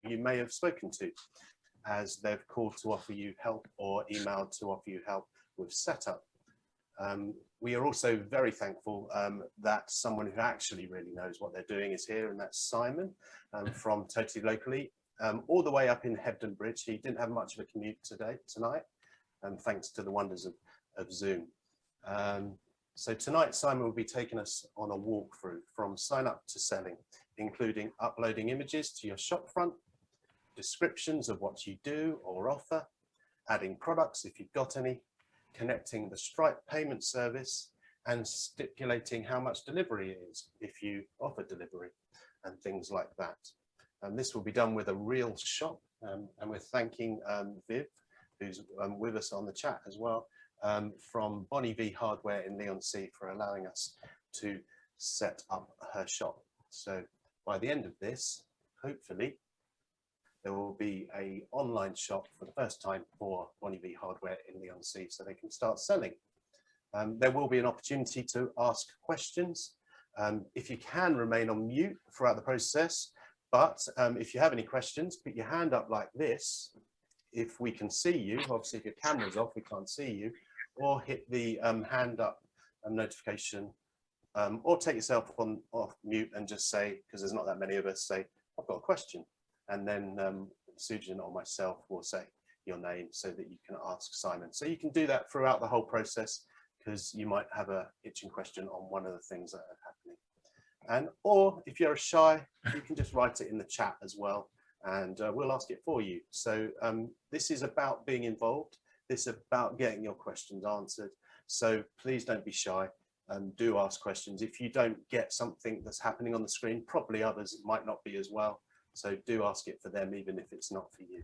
you may have spoken to, as they've called to offer you help or emailed to offer you help with setup. We are also very thankful that someone who actually really knows what they're doing is here, and that's Simon from Totally Locally, all the way up in Hebden Bridge. He didn't have much of a commute tonight, thanks to the wonders of Zoom. So tonight, Simon will be taking us on a walkthrough from sign up to selling, including uploading images to your shop front, descriptions of what you do or offer, adding products if you've got any, connecting the Stripe payment service, and stipulating how much delivery it is if you offer delivery, and things like that. And this will be done with a real shop, and we're thanking Viv, who's with us on the chat as well, from Bonnie V Hardware in Leigh-on-Sea, for allowing us to set up her shop. So by the end of this, hopefully, there will be an online shop for the first time for Bonnie V Hardware in Leigh-on-Sea, so they can start selling. There will be an opportunity to ask questions. If you can, remain on mute throughout the process, but if you have any questions, put your hand up like this. If we can see you, obviously if your camera's off, we can't see you, or hit the hand up notification, or take yourself off mute and just say, because there's not that many of us, say, I've got a question. And then Sujan or myself will say your name so that you can ask Simon. So you can do that throughout the whole process, because you might have a itching question on one of the things that are happening. And or if you're shy, you can just write it in the chat as well, and we'll ask it for you. So this is about being involved. This is about getting your questions answered. So please don't be shy and do ask questions. If you don't get something that's happening on the screen, probably others might not be as well. So do ask it for them, even if it's not for you.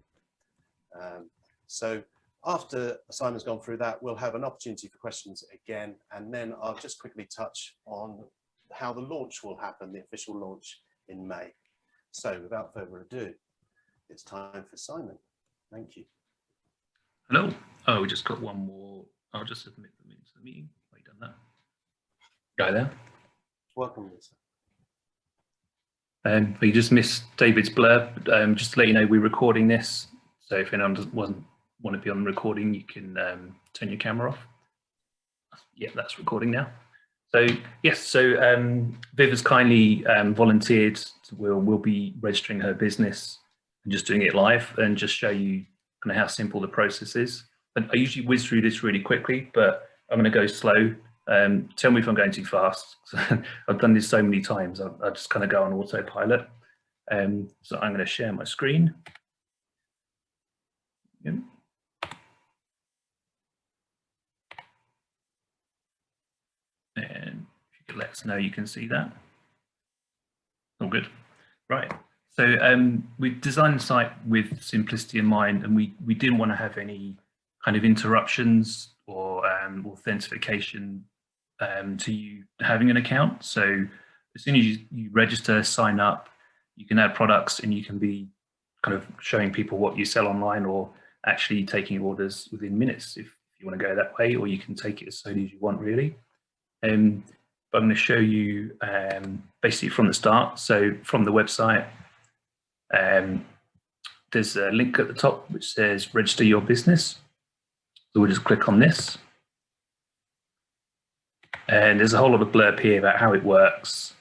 So after Simon's gone through that, we'll have an opportunity for questions again, and then I'll just quickly touch on how the launch will happen, the official launch in May. So without further ado, it's time for Simon. Thank you. Hello. Oh, we just got one more. I'll just submit them into the meeting. Have you done that? Guy there. Welcome, Lisa. But you just missed David's blurb. Just to let you know, we're recording this. So if anyone doesn't want to be on the recording, you can turn your camera off. Yeah, that's recording now. So yes, so Viv has kindly volunteered. We'll be registering her business and just doing it live and just show you kind of how simple the process is. And I usually whiz through this really quickly, but I'm going to go slow. Tell me if I'm going too fast. I've done this so many times. I just kind of go on autopilot. So I'm going to share my screen. Yep. And if you could let us know you can see that. All good. Right. So we designed the site with simplicity in mind, and we didn't want to have any kind of interruptions or authentication to you having an account. So as soon as you register, sign up, you can add products, and you can be kind of showing people what you sell online, or actually taking orders within minutes if you want to go that way, or you can take it as slowly as you want, really. But I'm going to show you basically from the start. So from the website, there's a link at the top which says register your business. So we'll just click on this. And there's a whole lot of blurb here about how it works.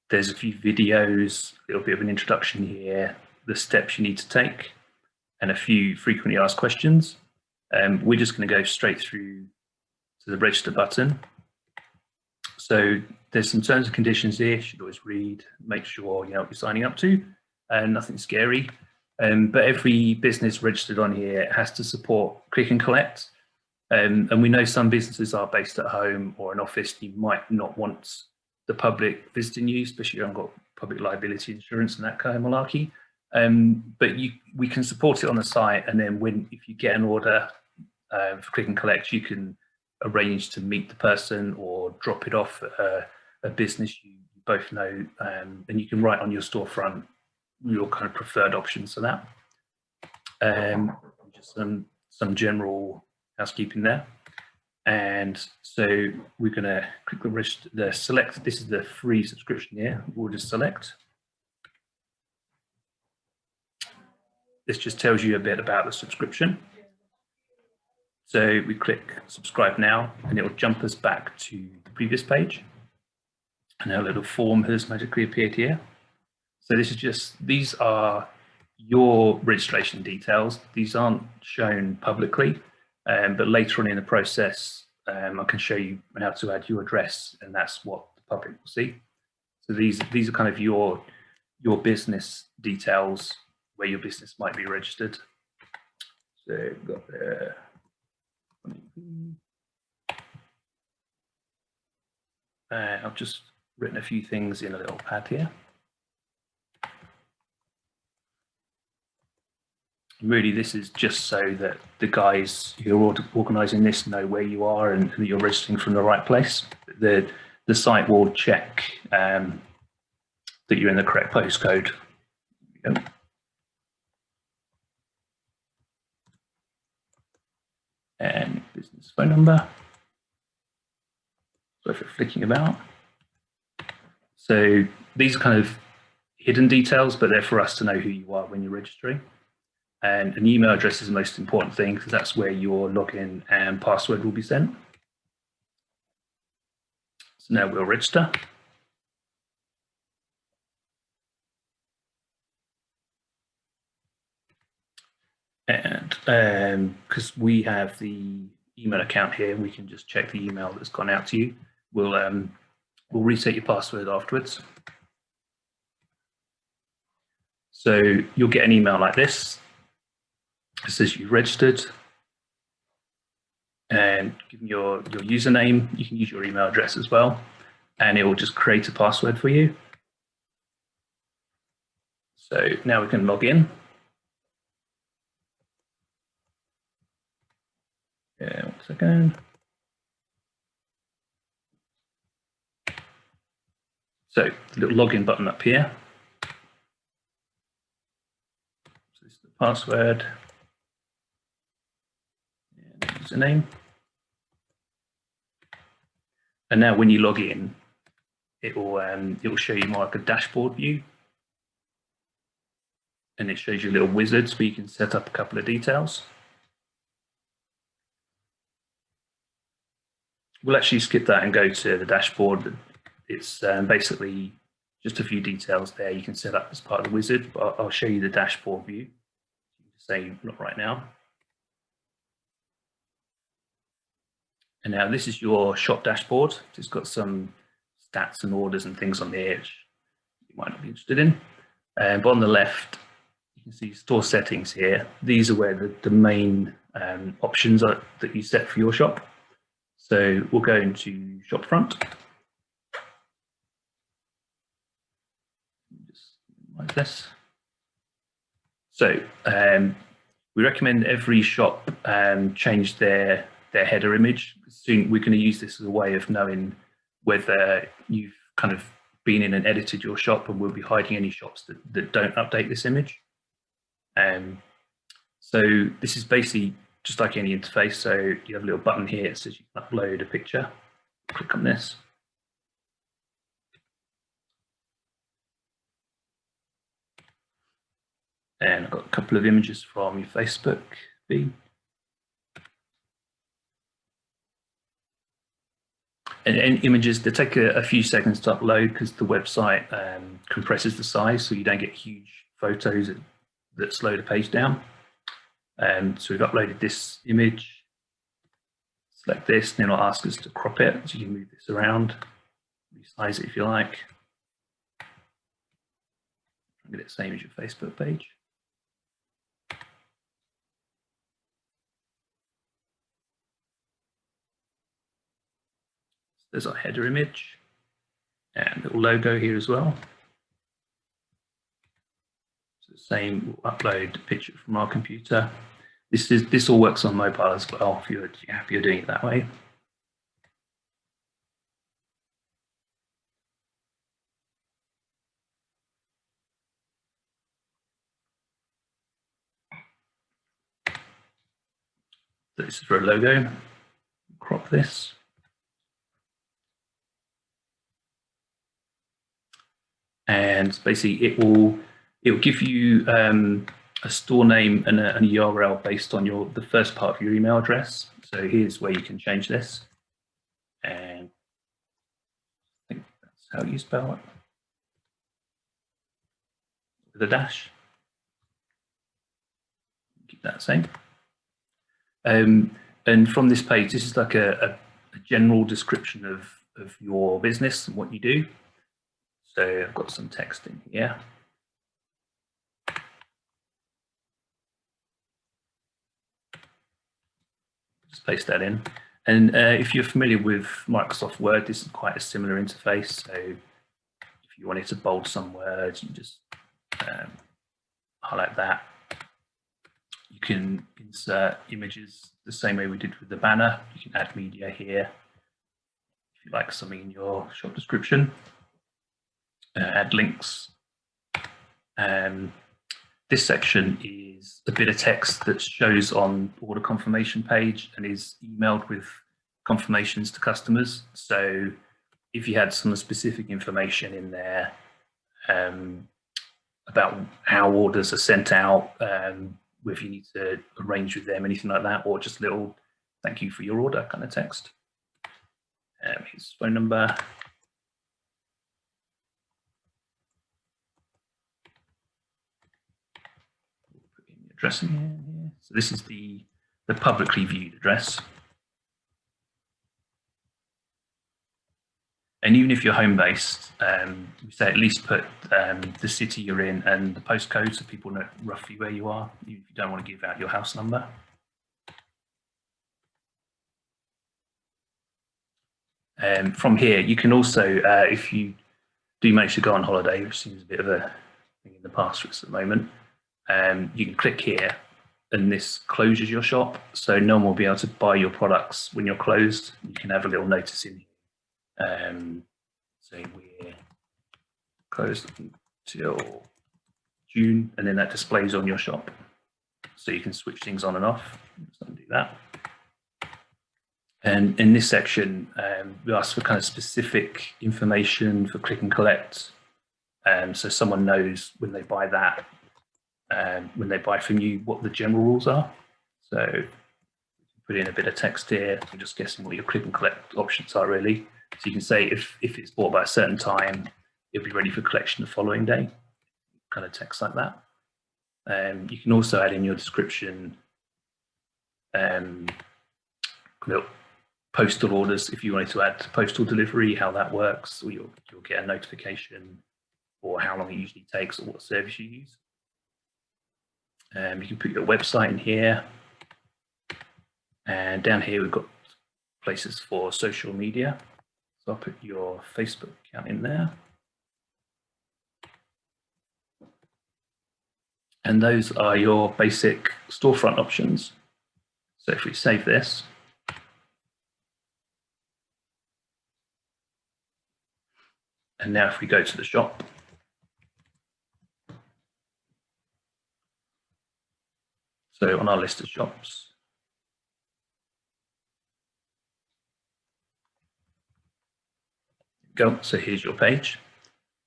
There's a few videos, a little bit of an introduction here, the steps you need to take, and a few frequently asked questions. We're just going to go straight through to the register button. So there's some terms and conditions here. You should always read, make sure you know what you're signing up to, and nothing scary. But every business registered on here has to support click and collect. And we know some businesses are based at home or an office. You might not want the public visiting you, especially if you haven't got public liability insurance and that kind of malarkey. But we can support it on the site, and then if you get an order for click and collect, you can arrange to meet the person or drop it off at a business you both know, and you can write on your storefront your kind of preferred options for that. Just some general housekeeping there. And so we're going to click the select. This is the free subscription here. We'll just select. this just tells you a bit about the subscription. So we click subscribe now and it will jump us back to the previous page. And our little form has magically appeared here. So this is just, these are your registration details. These aren't shown publicly, but later on in the process, I can show you how to add your address, and that's what the public will see. So these are kind of your business details, where your business might be registered. So we've got there. I've just written a few things in a little pad here. Really, this is just so that the guys who are organising this know where you are and that you're registering from the right place. The site will check that you're in the correct postcode. And business phone number. Sorry for flicking about. So these are kind of hidden details, but they're for us to know who you are when you're registering. And an email address is the most important thing because that's where your login and password will be sent. So now we'll register. And because we have the email account here, we can just check the email that's gone out to you. We'll reset your password afterwards. So you'll get an email like this. It says you've registered, and give your username. You can use your email address as well, and it will just create a password for you. So now we can log in. Yeah, 1 second. So the little login button up here. So this is the password. Username. And now when you log in, it will show you more like a dashboard view. And it shows you a little wizard so you can set up a couple of details. We'll actually skip that and go to the dashboard. It's basically just a few details there you can set up as part of the wizard, but I'll show you the dashboard view. Say not right now. And now this is your shop dashboard. It's got some stats and orders and things on there which you might not be interested in. But on the left, you can see store settings here. These are where the main options are that you set for your shop. So we'll go into shop front. Just like this. So we recommend every shop change their header image. Soon we're going to use this as a way of knowing whether you've kind of been in and edited your shop, and we'll be hiding any shops that don't update this image. So this is basically just like any interface. So you have a little button here that says you can upload a picture. Click on this. And I've got a couple of images from your Facebook feed. And images, they take a few seconds to upload because the website compresses the size, so you don't get huge photos that slow the page down. So we've uploaded this image. Select this, and then it'll ask us to crop it. So you can move this around, resize it if you like. Get it the same as your Facebook page. There's our header image and little logo here as well. So same, we'll upload a picture from our computer. This all works on mobile as well if you're happy doing it that way. So this is for a logo. Crop this. And basically it will give you a store name and a URL based on the first part of your email address. So here's where you can change this. And I think that's how you spell it. With a dash. Keep that same. And from this page, this is like a general description of your business and what you do. So I've got some text in here. Just paste that in. And if you're familiar with Microsoft Word, this is quite a similar interface. So if you wanted to bold some words, you just highlight that. You can insert images the same way we did with the banner. You can add media here. If you like something in your shop description, add links. This section is a bit of text that shows on order confirmation page and is emailed with confirmations to customers. So if you had some specific information in there about how orders are sent out, if you need to arrange with them, anything like that, or just a little thank you for your order kind of text. His phone number. Put in the address again here. So this is the publicly viewed address. And even if you're home-based, we say at least put the city you're in and the postcode so people know roughly where you are, even if you don't want to give out your house number. From here, you can also, if you do manage to go on holiday, which seems a bit of a thing in the past for us at the moment, you can click here and this closes your shop. So no one will be able to buy your products when you're closed. You can have a little notice in here. So we're closed until June, and then that displays on your shop. So you can switch things on and off. Let's undo that. And in this section, we ask for kind of specific information for click and collect. So someone knows when they buy that, when they buy from you, what the general rules are. So put in a bit of text here. I'm just guessing what your click and collect options are really. So you can say if it's bought by a certain time, it'll be ready for collection the following day, kind of text like that. You can also add in your description postal orders if you wanted to add postal delivery, how that works, or you'll get a notification, or how long it usually takes, or what service you use. You can put your website in here, and down here we've got places for social media. So I'll put your Facebook account in there. And those are your basic storefront options. So if we save this, and now if we go to the shop, so on our list of shops, go. So here's your page,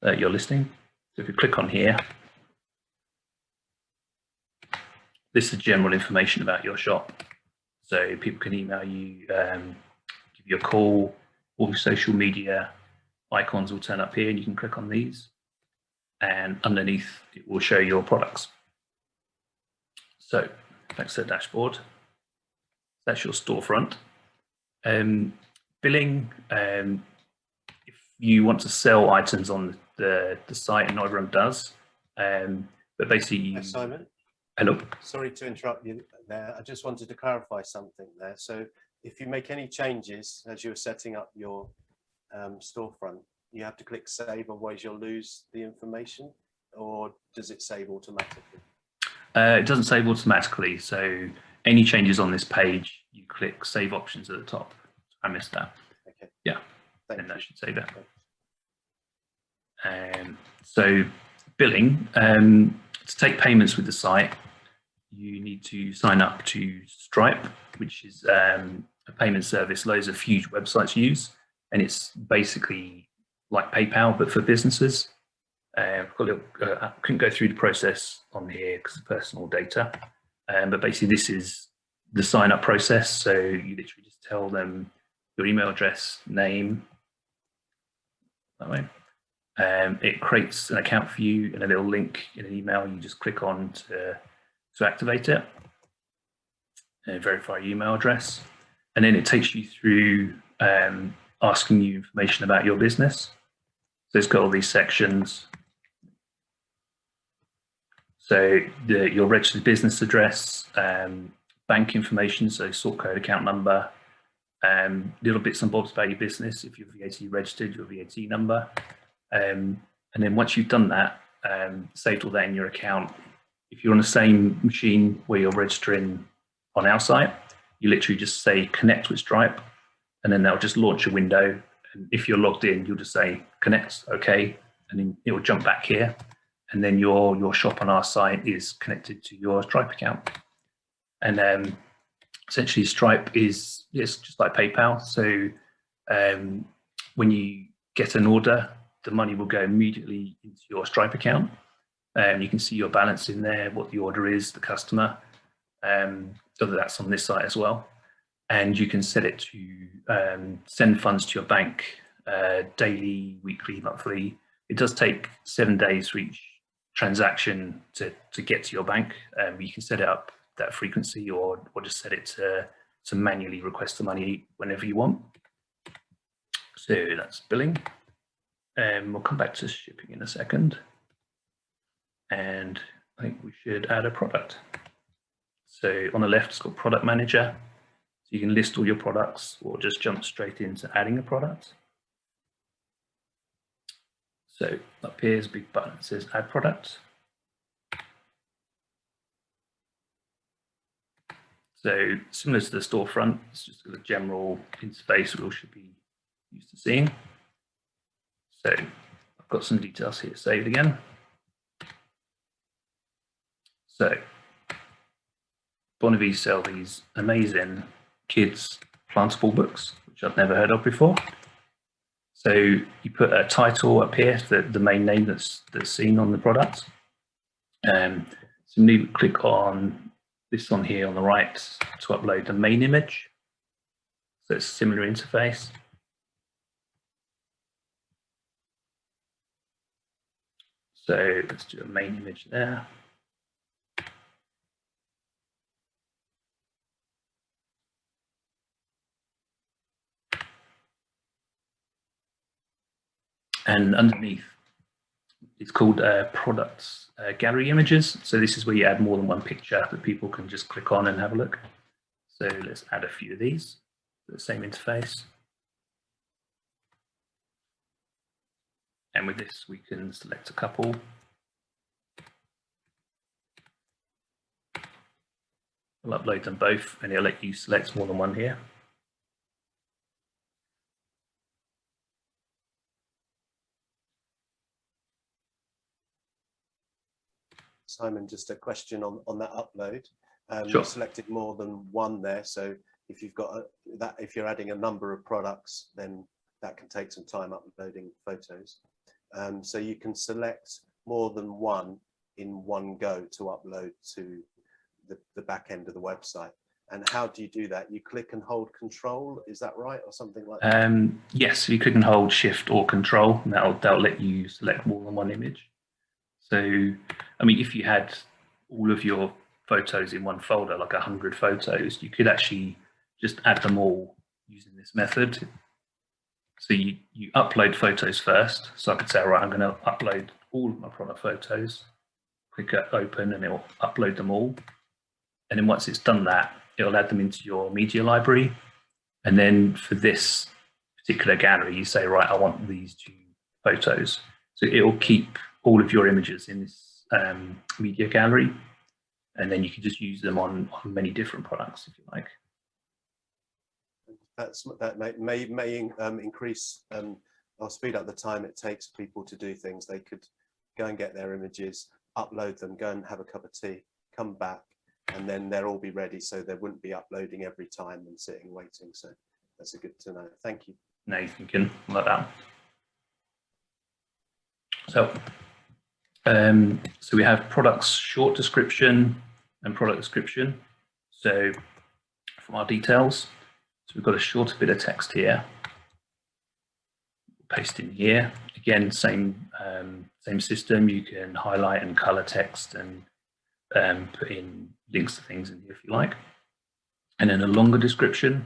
your listing. So if you click on here, this is general information about your shop. So people can email you, give you a call, all your social media icons will turn up here, and you can click on these, and underneath it will show your products. So back to the dashboard. That's your storefront. Billing. You want to sell items on the site, and not everyone does. But basically, Simon. Hello. Sorry to interrupt you there. I just wanted to clarify something there. So if you make any changes as you're setting up your storefront, you have to click save, otherwise you'll lose the information, or does it save automatically? It doesn't save automatically. So any changes on this page, you click save options at the top. I missed that. Okay. Yeah. And that should save it. So billing, to take payments with the site, you need to sign up to Stripe, which is a payment service loads of huge websites use, and it's basically like PayPal but for businesses. I couldn't go through the process on here because of personal data, but basically this is the sign up process. So you literally just tell them your email address, name, that way. It creates an account for you and a little link in an email. You just click on to activate it and verify your email address. And then it takes you through asking you information about your business. So it's got all these sections. So your registered business address, bank information, so sort code, account number, little bits and bobs about your business. If you're VAT registered, your VAT number. And then once you've done that, saved all that in your account, if you're on the same machine where you're registering on our site, you literally just say connect with Stripe, and then they'll just launch a window. And if you're logged in, you'll just say connect, okay, and then it will jump back here. And then your shop on our site is connected to your Stripe account. And essentially Stripe is just like PayPal. So when you get an order, the money will go immediately into your Stripe account. You can see your balance in there, what the order is, the customer. So that's on this site as well. And you can set it to send funds to your bank daily, weekly, monthly. It does take 7 days for each transaction to get to your bank. You can set it up that frequency or just set it to manually request the money whenever you want. So that's billing. We'll come back to shipping in a second. And I think we should add a product. So on the left, it's got product manager. So you can list all your products or just jump straight into adding a product. So up here is a big button that says add product. So similar to the storefront, it's just a general interface we all should be used to seeing. So I've got some details here saved again. So Bonnevie sell these amazing kids plantable books, which I've never heard of before. So you put a title up here, the main name that's seen on the product. So you click on this on here on the right to upload the main image. So it's a similar interface. So let's do a main image there. And underneath, it's called products gallery images. So this is where you add more than one picture that people can just click on and have a look. So let's add a few of these, the same interface. And with this, we can select a couple. We'll upload them both, and it'll let you select more than one here. Simon, just a question on that upload. Sure. You selected more than one there, so if you've got if you're adding a number of products, then that can take some time uploading photos. So you can select more than one in one go to upload to the back end of the website. And how do you do that? You click and hold Control, is that right, or something like that? Yes, you click and hold Shift or Control, and that'll let you select more than one image. So, I mean, if you had all of your photos in one folder, like 100 photos, you could actually just add them all using this method. So you upload photos first. So I could say, all right, I'm going to upload all of my product photos. Click open and it will upload them all. And then once it's done that, it'll add them into your media library. And then for this particular gallery, you say, right, I want these 2 photos. So it will keep all of your images in this media gallery. And then you can just use them on many different products, if you like. That may increase or speed up the time it takes people to do things. They could go and get their images, upload them, go and have a cup of tea, come back, and then they'll all be ready. So they wouldn't be uploading every time and sitting waiting. So that's a good to know. Thank you. Now you're thinking like that. So So we have products short description and product description. So from our details, so we've got a shorter bit of text here. Paste in here. Again, same system. You can highlight and color text and put in links to things in here if you like. And then a longer description.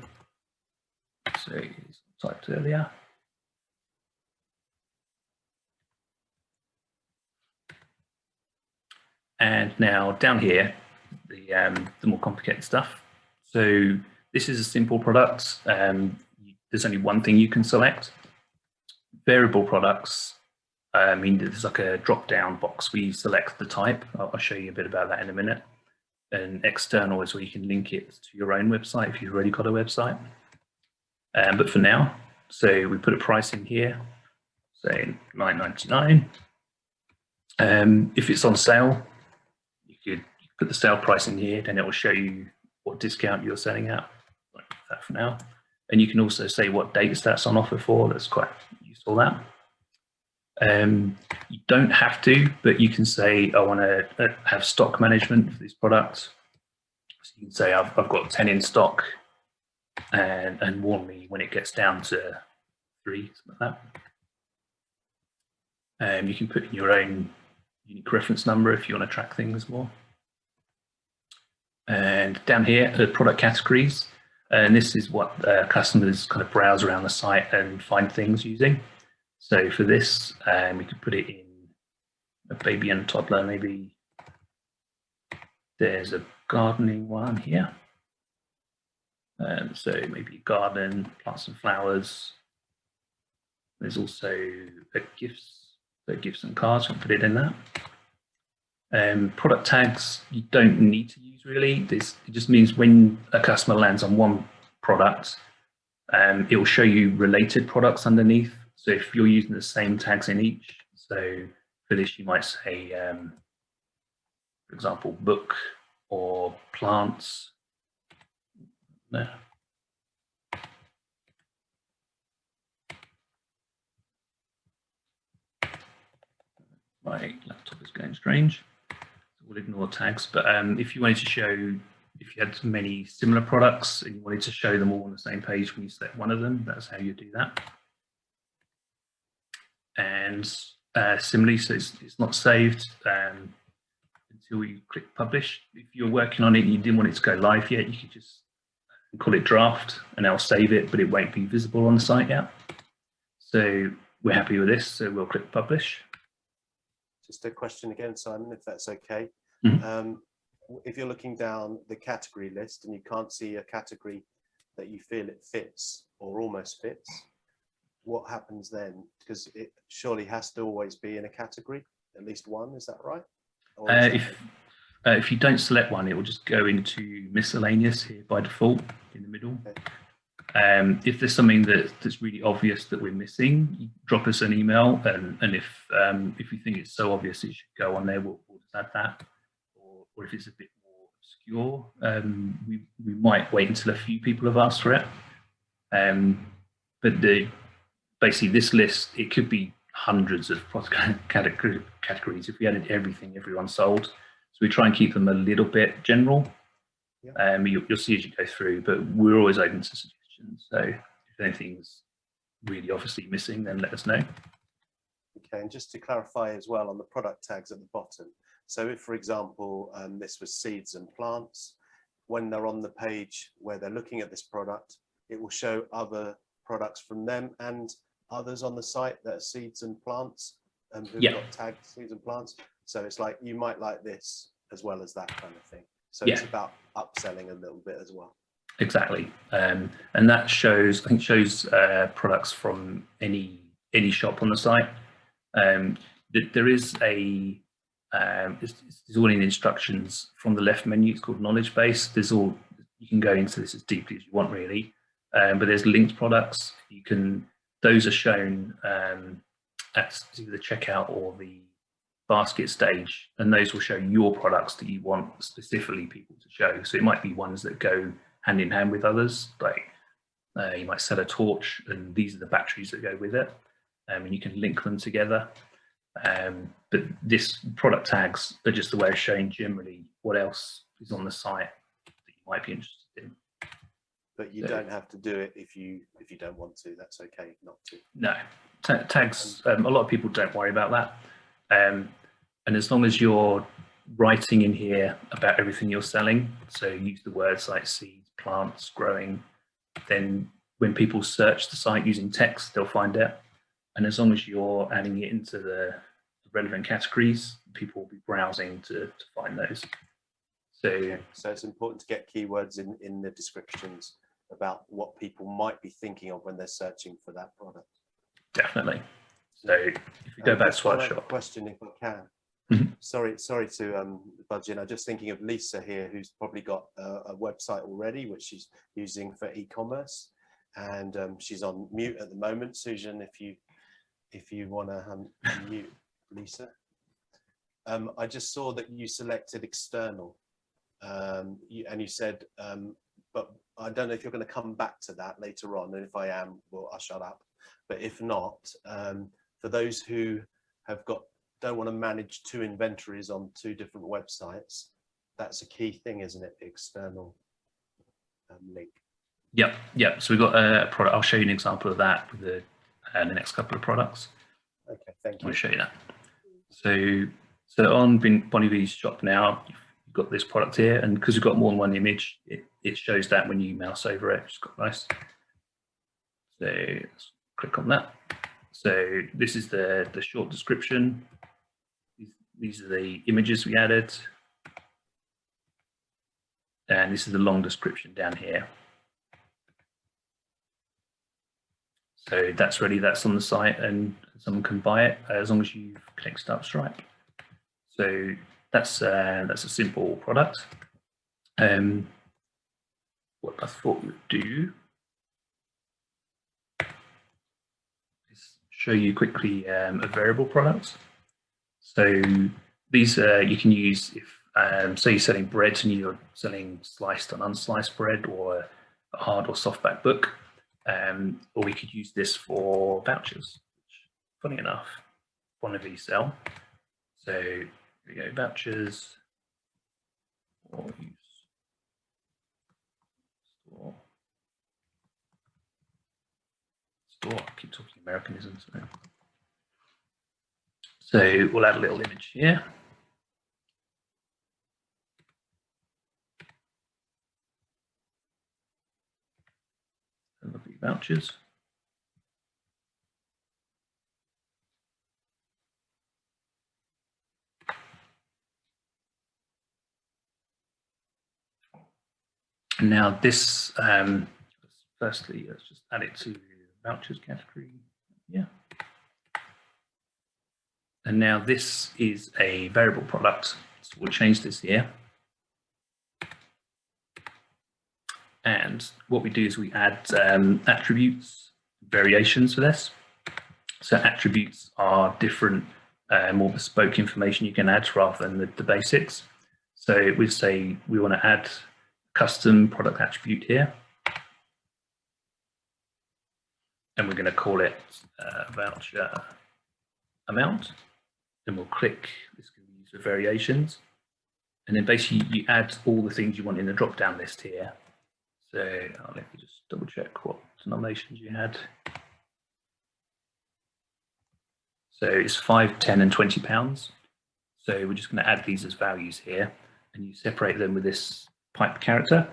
So it's typed earlier. And now down here, the more complicated stuff. So this is a simple product. There's only one thing you can select. Variable products, I mean, there's like a drop-down box where you select the type. I'll show you a bit about that in a minute. And external is where you can link it to your own website if you've already got a website. But for now, so we put a price in here, say $9.99. If it's on sale, you could put the sale price in here, then it will show you what discount you're selling at, like that for now. And you can also say what dates that's on offer for. That's quite useful, that. You don't have to, but you can say, I want to have stock management for this product. So you can say, I've got 10 in stock, and warn me when it gets down to 3, something like that. You can put in your own unique reference number if you want to track things more. And down here are product categories. And this is what customers kind of browse around the site and find things using. So for this, we could put it in a baby and toddler, maybe. There's a gardening one here. So maybe garden, plants and flowers. There's also a gifts and cards, we can put it in that. Product tags, you don't need to use really. It just means when a customer lands on one product, it will show you related products underneath. So if you're using the same tags in each, so for this you might say, for example, book or plants. No. My laptop is going strange. We'll ignore tags, but if you wanted to show, if you had many similar products and you wanted to show them all on the same page when you select one of them, that's how you do that. And similarly, so it's not saved until you click publish. If you're working on it and you didn't want it to go live yet, you could just call it draft and I'll save it, but it won't be visible on the site yet. So we're happy with this, so we'll click publish. Just a question again, Simon, if that's okay. Mm-hmm. If you're looking down the category list and you can't see a category that you feel it fits or almost fits, what happens then? Because it surely has to always be in a category, at least one, is that right? If you don't select one, it will just go into miscellaneous here by default in the middle. Okay. If there's something that's really obvious that we're missing, you drop us an email, and if you think it's so obvious it should go on there, we'll just add that. Or if it's a bit more obscure, we might wait until a few people have asked for it. But basically this list, it could be hundreds of product categories if we added everything everyone sold. So we try and keep them a little bit general. Yeah. You'll see as you go through, but we're always open to suggestions. So if anything's really obviously missing, then let us know. Okay, and just to clarify as well on the product tags at the bottom. So if, for example, this was seeds and plants, when they're on the page where they're looking at this product, it will show other products from them and others on the site that are seeds and plants who've got tagged seeds and plants. So it's like, you might like this as well as that kind of thing. So it's about upselling a little bit as well. Exactly, and that shows, I think, products from any shop on the site. There is a it's all in instructions from the left menu. It's called knowledge base. There's all, you can go into this as deeply as you want really, but there's linked products. Those are shown at either the checkout or the basket stage, and those will show your products that you want specifically people to show. So it might be ones that go hand in hand with others, like you might sell a torch and these are the batteries that go with it, and you can link them together. But this product tags are just a way of showing generally what else is on the site that you might be interested in. But you don't have to do it if you don't want to. That's okay not to. No, tags. A lot of people don't worry about that. And as long as you're writing in here about everything you're selling, so use the words like seeds, plants, growing, then when people search the site using text, they'll find it. And as long as you're adding it into the relevant categories, people will be browsing to find those. So it's important to get keywords in the descriptions about what people might be thinking of when they're searching for that product. Definitely. So if you go back to our shop. Question, if I can. Sorry to budge in. I'm just thinking of Lisa here, who's probably got a website already, which she's using for e-commerce, and she's on mute at the moment. Susan, if you want to mute Lisa. I just saw that you selected external, and you said, but I don't know if you're going to come back to that later on, and if I am, well, I'll shut up. But if not, for those who don't want to manage two inventories on two different websites, that's a key thing, isn't it? The external link. Yep. So we've got a product. I'll show you an example of that with the next couple of products. Okay, thank you. I'll show you that. So on Bonnie V's shop now, you've got this product here, and because we've got more than one image, it shows that when you mouse over it, which is quite nice. So let's click on that. So this is the short description. These are the images we added. And this is the long description down here. So that's ready, that's on the site, and someone can buy it as long as you connect Start Stripe. So that's a simple product. What I thought we'd do is show you quickly a variable product. So these you can use if, say you're selling bread and you're selling sliced and unsliced bread, or a hard or softback book, or we could use this for vouchers, which, funny enough, one of these sell. So here we go, vouchers, or use store. I keep talking Americanisms. So we'll add a little image here. Lovely vouchers. And now this, firstly, let's just add it to the vouchers category. Yeah. And now this is a variable product. So we'll change this here. And what we do is we add attributes, variations for this. So attributes are different, more bespoke information you can add rather than the basics. So we say we want to add custom product attribute here. And we're going to call it voucher amount. Then we'll click, this can be used for variations. And then basically you add all the things you want in the drop down list here. So let me just double check what denominations you had. So it's 5, 10 and 20 pounds. So we're just going to add these as values here, and you separate them with this pipe character.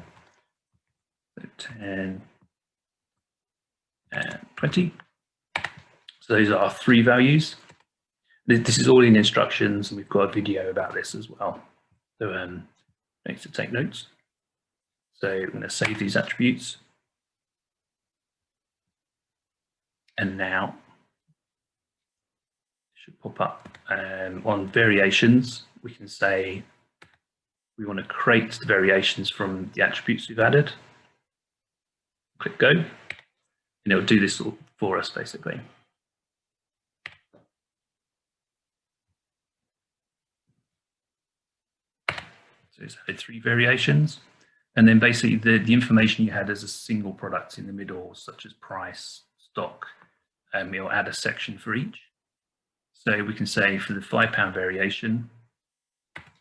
So 10 and 20. So those are our 3 values. This is all in instructions, and we've got a video about this as well. So need to take notes. So I'm going to save these attributes. And now it should pop up. On variations, we can say we want to create the variations from the attributes we've added. Click go, and it'll do this all for us basically. So it's added 3 variations. And then basically the information you had as a single product in the middle, such as price, stock, it'll add a section for each. So we can say for the £5 variation,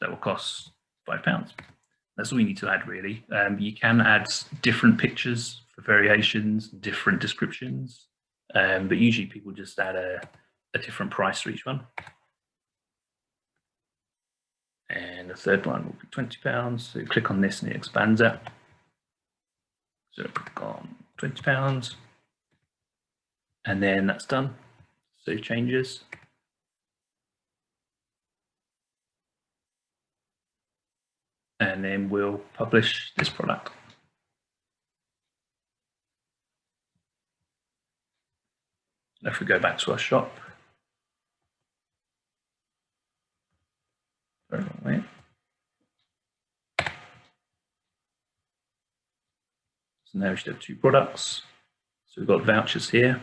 that will cost £5. That's all you need to add, really. You can add different pictures for variations, different descriptions, but usually people just add a different price for each one. And the third one will be £20. So click on this and it expands it. So click on £20, and then that's done. So changes. And then we'll publish this product. If we go back to our shop, very long way. So now we should have 2 products. So we've got vouchers here.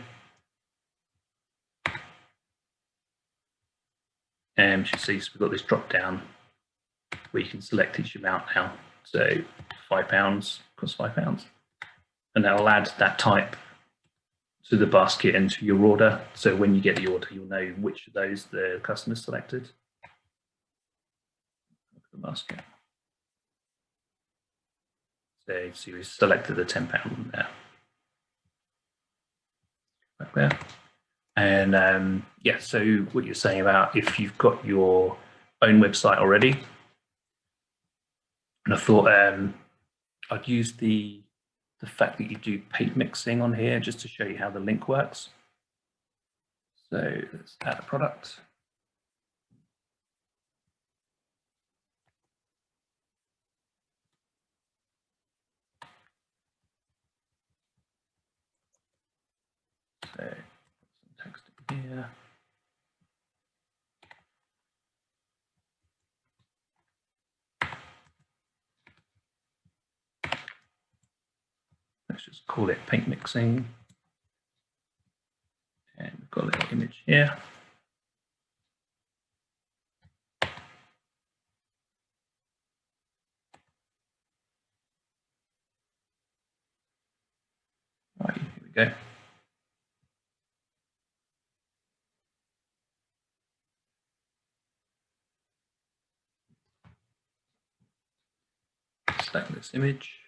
And you should see we've got this drop down where you can select each amount now. So £5 costs £5. And that will add that type to the basket and to your order. So when you get the order, you'll know which of those the customer selected. Look at the basket. So we selected the £10 one there. Back there. And yeah, so what you're saying about if you've got your own website already, and I thought I'd use the fact that you do paint mixing on here just to show you how the link works. So let's add a product. So put some text in here. Let's just call it paint mixing. And we've got a little image here. Right, here we go. Select this image.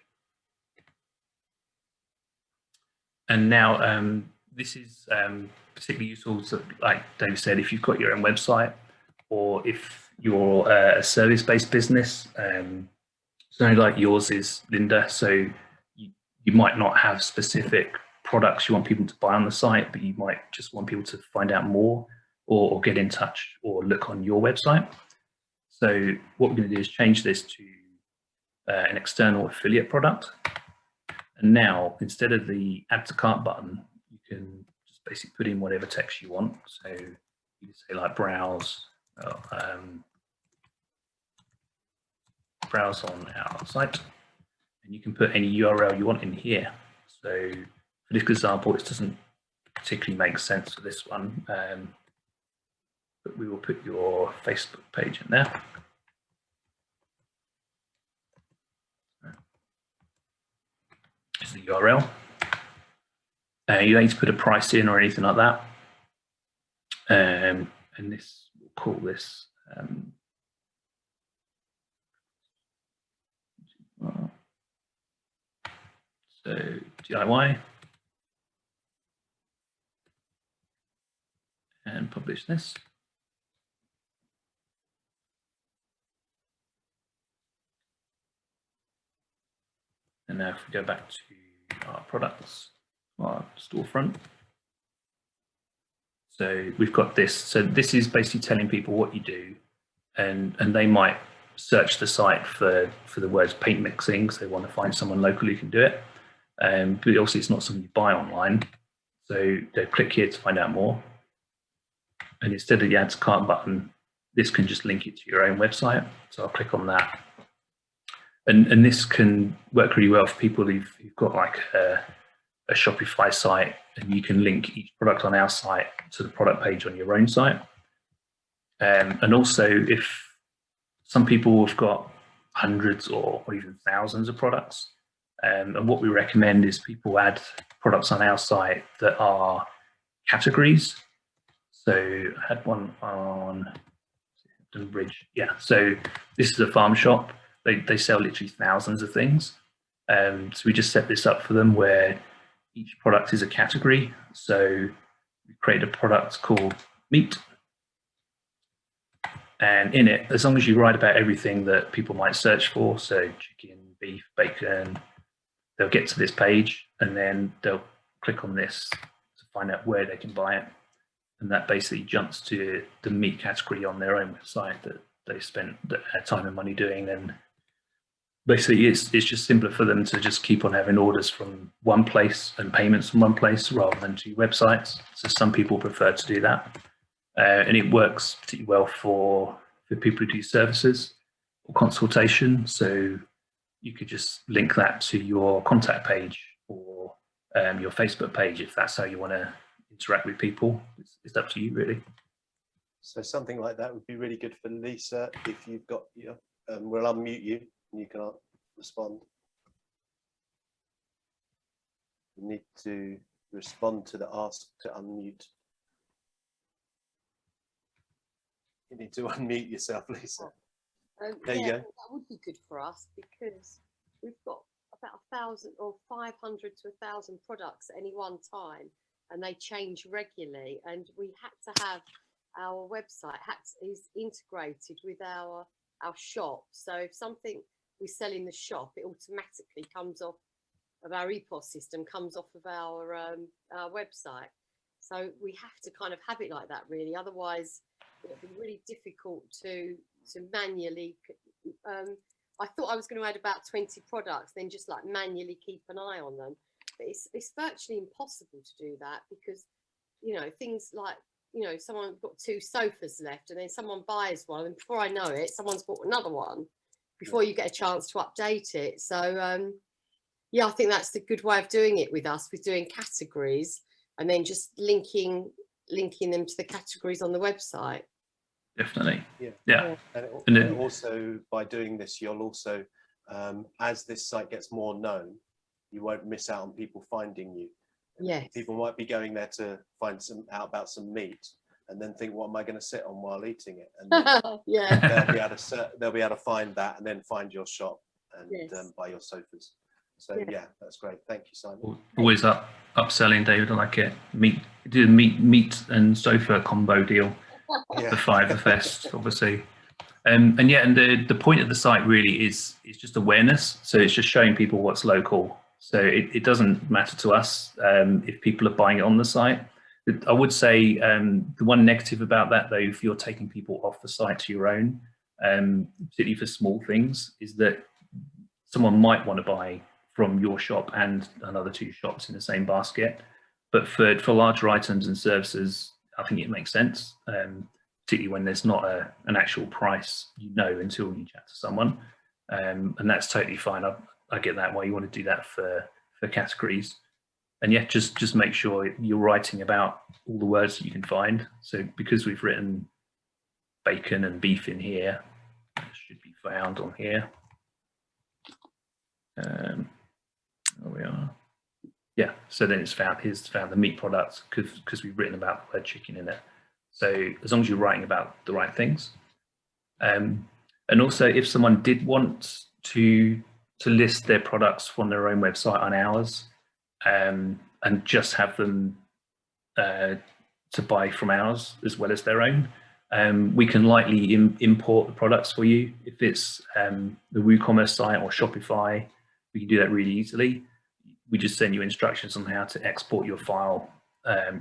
And now this is particularly useful to, like Dave said, if you've got your own website or if you're a service-based business, so like yours is, Linda, so you might not have specific products you want people to buy on the site, but you might just want people to find out more or get in touch or look on your website. So what we're going to do is change this to an external affiliate product. And now, instead of the add to cart button, you can just basically put in whatever text you want. So you can say like browse, browse on our site, and you can put any URL you want in here. So for this example, it doesn't particularly make sense for this one, but we will put your Facebook page in there. Is the URL. You don't need to put a price in or anything like that. And this, we'll call this so DIY, and publish this. And now if we go back to our products, our storefront. So we've got this. So this is basically telling people what you do, and they might search the site for the words paint mixing because they want to find someone local who can do it. But also it's not something you buy online. So they click here to find out more. And instead of the add to cart button, this can just link it to your own website. So I'll click on that. And this can work really well for people who've got like a Shopify site, and you can link each product on our site to the product page on your own site. And also, if some people have got hundreds or even thousands of products, and what we recommend is people add products on our site that are categories. So I had one on the Bridge. Yeah, so this is a farm shop. They sell literally thousands of things. So we just set this up for them where each product is a category. So we create a product called meat. And in it, as long as you write about everything that people might search for, so chicken, beef, bacon, they'll get to this page and then they'll click on this to find out where they can buy it. And that basically jumps to the meat category on their own website that they spent their time and money doing. And basically it's just simpler for them to just keep on having orders from one place and payments from one place rather than two websites. So some people prefer to do that. And it works particularly well for people who do services or consultation. So you could just link that to your contact page or your Facebook page if that's how you want to interact with people. It's up to you, really. So something like that would be really good for Lisa if you've got your. We'll unmute you and you can respond. You need to respond to the ask to unmute. You need to unmute yourself, Lisa. There you go. That would be good for us because we've got about 1,000 or 500 to 1,000 products at any one time, and they change regularly. And we had to have our website is integrated with our shop. So if something we sell in the shop, it automatically comes off of our EPOS system, comes off of our website. So we have to kind of have it like that, really. Otherwise, it'd be really difficult to manually. I thought I was going to add about 20 products, then just like manually keep an eye on them. But it's virtually impossible to do that because, you know, things like, you know, someone's got 2 sofas left and then someone buys one and before I know it, someone's bought another one before you get a chance to update it. So, yeah, I think that's the good way of doing it with us, with doing categories and then just linking them to the categories on the website. Definitely. Yeah. And then also by doing this, you'll also, as this site gets more known, you won't miss out on people finding you. Yes. People might be going there to find out about some meat and then think, what am I going to sit on while eating it? And then yeah. they'll be able to find that and then find your shop and Yes. buy your sofas. So yeah, that's great. Thank you, Simon. Always upselling, David. I like it. Do a meat and sofa combo deal. The Fiver Fest, obviously. And the point of the site really is just awareness. So it's just showing people what's local. So it doesn't matter to us if people are buying it on the site. I would say the one negative about that, though, if you're taking people off the site to your own, particularly for small things, is that someone might want to buy from your shop and another 2 shops in the same basket. But for larger items and services, I think it makes sense, particularly when there's not an actual price, until you chat to someone. And that's totally fine. I get that, why you want to do that for categories. And yeah, just make sure you're writing about all the words that you can find. So because we've written bacon and beef in here, it should be found on here. There we are. Yeah, so then it's found the meat products because we've written about the word chicken in it. So as long as you're writing about the right things. And also if someone did want to list their products on their own website on ours and just have them to buy from ours as well as their own, we can lightly import the products for you. If it's the WooCommerce site or Shopify, we can do that really easily. We just send you instructions on how to export your file,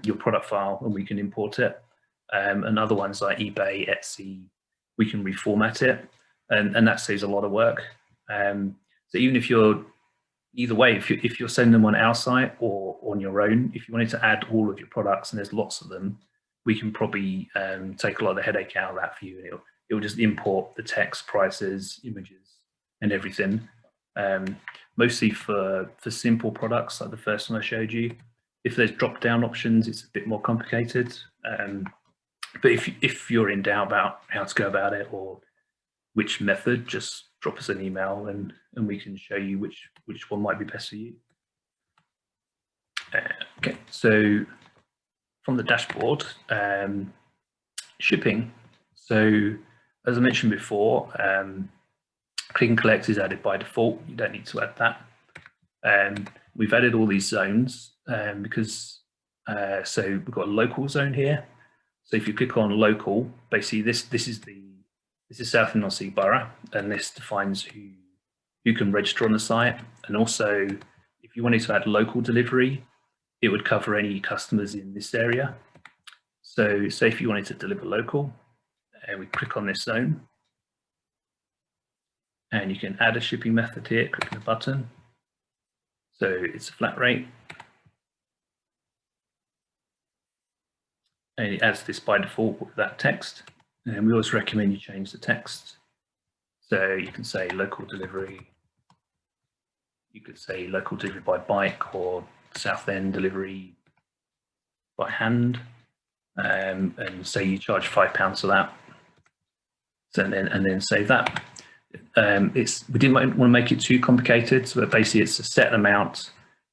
your product file, and we can import it. And other ones like eBay, Etsy, we can reformat it, and that saves a lot of work. So even if either way, if you're sending them on our site or on your own, if you wanted to add all of your products, and there's lots of them, we can probably take a lot of the headache out of that for you. And it'll just import the text, prices, images, and everything. Mostly for simple products like the first one I showed you. If there's drop-down options, it's a bit more complicated. But if you're in doubt about how to go about it or which method, just drop us an email and we can show you which one might be best for you. Okay, so from the dashboard, shipping. So as I mentioned before, click and collect is added by default. You don't need to add that. We've added all these zones because so we've got a local zone here. So if you click on local, basically this is Southend-on-Sea borough, and this defines who can register on the site. And also, if you wanted to add local delivery, it would cover any customers in this area. So say if you wanted to deliver local, and we click on this zone, and you can add a shipping method here, click the button. So it's a flat rate. And it adds this by default with that text. And we always recommend you change the text. So you can say local delivery. You could say local delivery by bike or Southend delivery by hand. And say you charge £5 for that. So and then save that. We didn't want to make it too complicated, so basically it's a set amount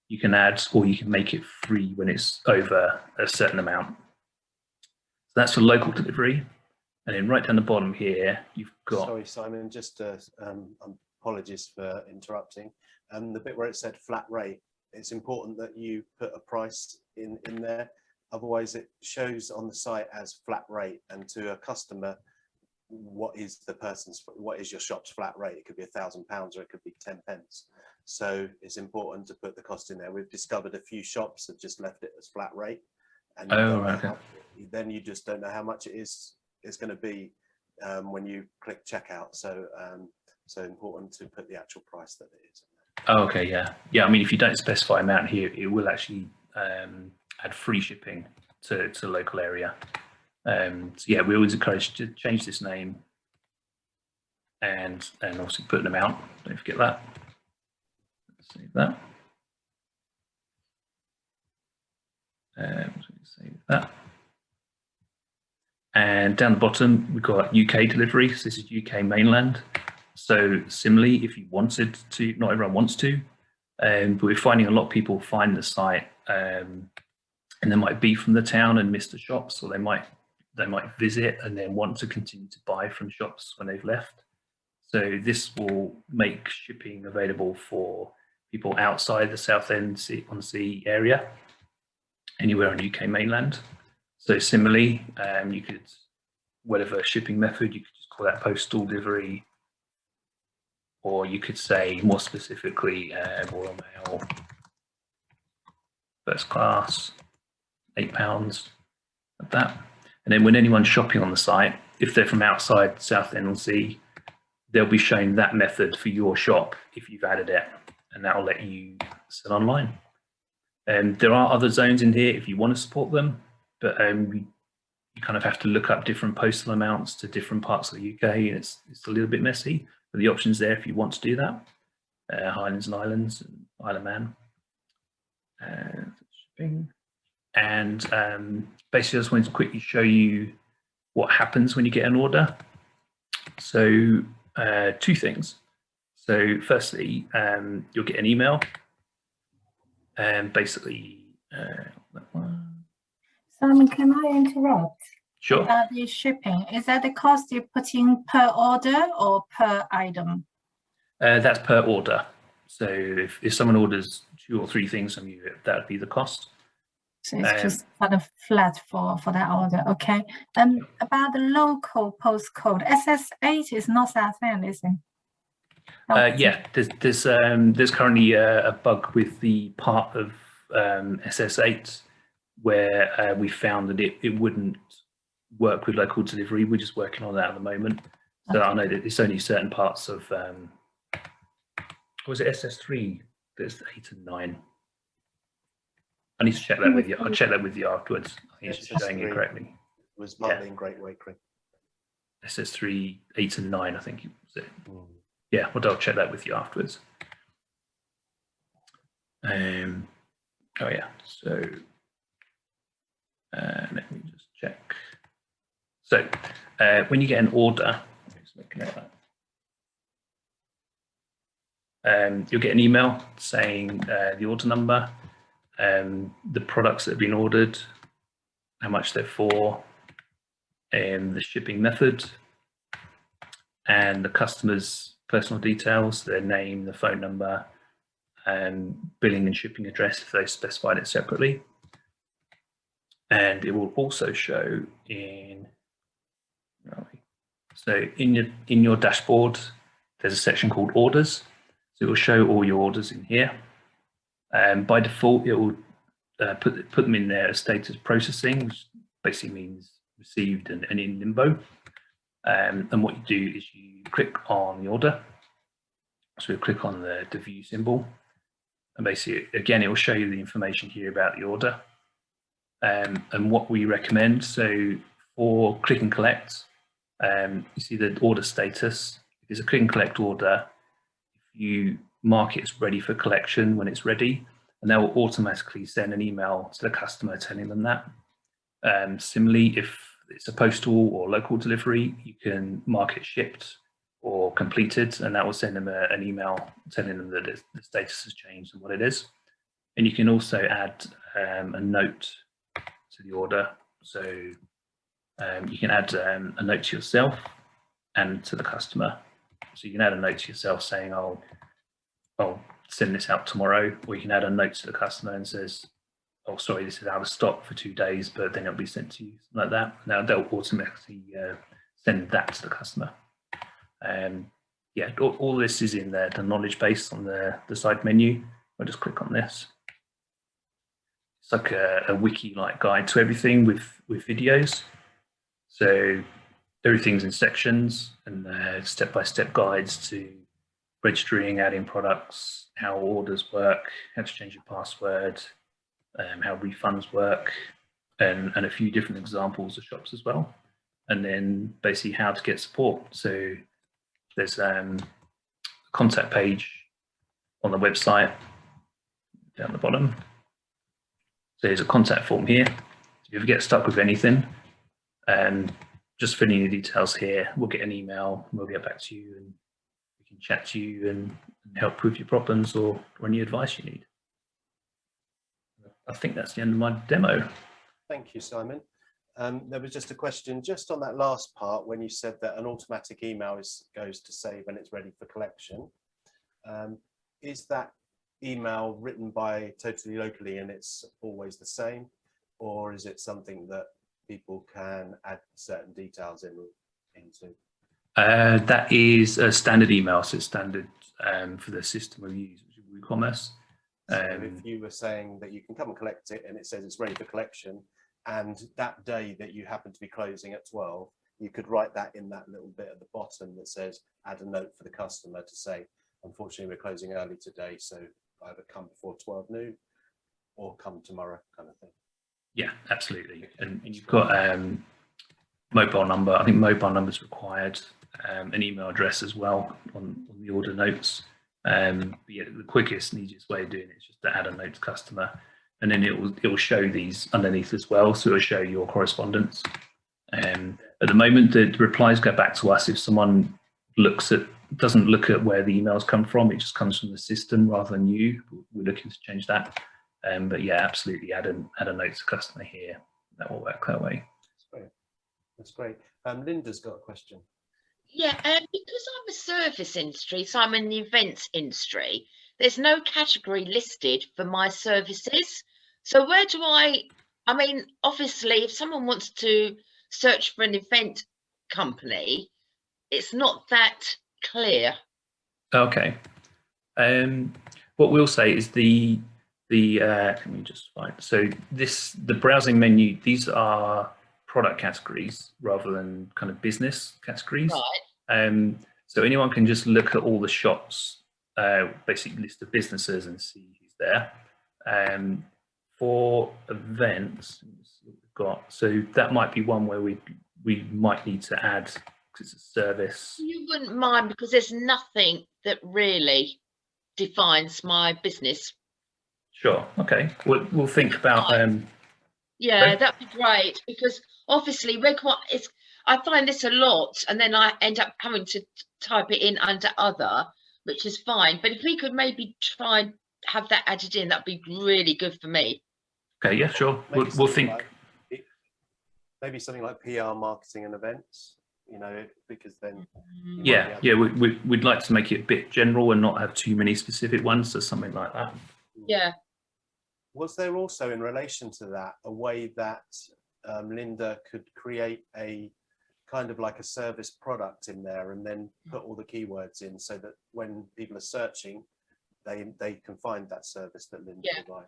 you can add, or you can make it free when it's over a certain amount. So that's for local delivery. And then right down the bottom here, you've got... Sorry, Simon, just apologies for interrupting. The bit where it said flat rate, it's important that you put a price in there. Otherwise, it shows on the site as flat rate, and to a customer, what is your shop's flat rate? It could be £1,000 or it could be 10 pence. So it's important to put the cost in there. We've discovered a few shops have just left it as flat rate, and then you just don't know how much it's going to be when you click checkout. So so important to put the actual price that it is. Oh, okay, yeah. I mean, if you don't specify amount here, it will actually add free shipping to the local area. So yeah, we always encourage to change this name and also put an amount. Don't forget that. Save that. Save that. And down the bottom, we've got UK delivery. So this is UK mainland. So similarly, if you wanted to, not everyone wants to, but we're finding a lot of people find the site and they might be from the town and miss the shops, or they might visit and then want to continue to buy from shops when they've left. So this will make shipping available for people outside the Southend-on-Sea area, anywhere on UK mainland. So similarly, you could, whatever shipping method, you could just call that postal delivery, or you could say more specifically Royal Mail, first class, £8, like that. And then when anyone's shopping on the site, if they're from outside Southend-on-Sea, they'll be shown that method for your shop if you've added it, and that will let you sell online. And there are other zones in here if you want to support them, but you kind of have to look up different postal amounts to different parts of the UK, and it's a little bit messy, but the option's there if you want to do that. Highlands and Islands, and Isle of Man. Shipping. And basically, I just wanted to quickly show you what happens when you get an order. So two things. So firstly, you'll get an email, and basically that one. Simon, can I interrupt? Sure. The shipping, is that the cost you put in per order or per item? That's per order. So if someone orders 2 or 3 things from you, that would be the cost. So it's just kind of flat for that order. Okay. About the local postcode, SS8 is not Southend, is it? Yeah, there's currently a bug with the part of SS8 where we found that it wouldn't work with local delivery. We're just working on that at the moment. So okay. I know that it's only certain parts of, was it SS3? There's 8 and 9. I need to check that with you. I'll check that with you afterwards. I think it's just showing it correctly. It was partly in Great Wakering. SS3, 8 and 9, I think it was it. Yeah, well, I'll check that with you afterwards. Oh yeah, so let me just check. So when you get an order, just make a note of that. You'll get an email saying the order number, the products that have been ordered, how much they're for, the shipping method, and the customer's personal details, their name, the phone number, and billing and shipping address if they specified it separately. And it will also show in, so in your dashboard, there's a section called orders. So it will show all your orders in here. And by default, it will put them in there as status processing, which basically means received and in limbo. And what you do is you click on the order. So you click on the view symbol. And basically, again, it will show you the information here about the order. And what we recommend, so for click and collect, you see the order status. If it's a click and collect order, if you mark it as ready for collection when it's ready, and that will automatically send an email to the customer telling them that. Similarly, if it's a postal or local delivery, you can mark it shipped or completed, and that will send them an email telling them that the status has changed and what it is. And you can also add a note to the order. So you can add a note to yourself and to the customer. So you can add a note to yourself saying, I'll send this out tomorrow, or you can add a note to the customer and says, oh, sorry, this is out of stock for 2 days, but then it'll be sent to you, like that. Now they'll automatically send that to the customer. Yeah, all this is in the knowledge base on the side menu. I'll just click on this. It's like a wiki-like guide to everything with videos. So everything's in sections and step-by-step guides to registering, adding products, how orders work, how to change your password, how refunds work, and a few different examples of shops as well. And then basically how to get support. So there's a contact page on the website down the bottom. So there's a contact form here. So if you ever get stuck with anything, just fill in your details here. We'll get an email, and we'll get back to you, and we can chat to you and help with your problems or any advice you need. I think that's the end of my demo. Thank you, Simon. There was just a question just on that last part when you said that an automatic email goes to say when it's ready for collection. Is that email written by Totally Locally and it's always the same, or is it something that people can add certain details into? That is a standard email, so it's standard for the system we use, which is WooCommerce. So if you were saying that you can come and collect it and it says it's ready for collection, and that day that you happen to be closing at 12, you could write that in that little bit at the bottom that says add a note for the customer to say, unfortunately, we're closing early today, so either come before 12 noon or come tomorrow, kind of thing. Yeah, absolutely. And you've got mobile number. I think mobile number is required, an email address as well on the order notes. But yeah, the quickest and easiest way of doing it is just to add a note to customer, and then it will show these underneath as well. So it will show your correspondence. At the moment, the replies go back to us if someone doesn't look at where the emails come from. It just comes from the system rather than you. We're looking to change that. But yeah, absolutely add a note to customer here. That will work that way. That's great. That's great. Linda's got a question. Yeah, because I'm a service industry, so I'm in the events industry, there's no category listed for my services. So where do I mean, obviously, if someone wants to search for an event company, it's not that clear. Okay. What we'll say is let me just find, so the browsing menu, these are product categories rather than kind of business categories. Right. So anyone can just look at all the shops, basically list of businesses and see who's there. For events, we've got, so that might be one where we might need to add, because it's a service. You wouldn't mind, because there's nothing that really defines my business. Sure. Okay. We'll think about. Yeah, that'd be great, because obviously I find this a lot, and then I end up having to type it in under other, which is fine. But if we could maybe try and have that added in, that'd be really good for me. Okay. Yeah. Sure. We'll think. maybe something like PR, marketing and events, you know, because then Yeah, we'd like to make it a bit general and not have too many specific ones, so something like that. Yeah. Was there also, in relation to that, a way that Linda could create a kind of like a service product in there and then put all the keywords in, so that when people are searching, they can find that service that Linda provides?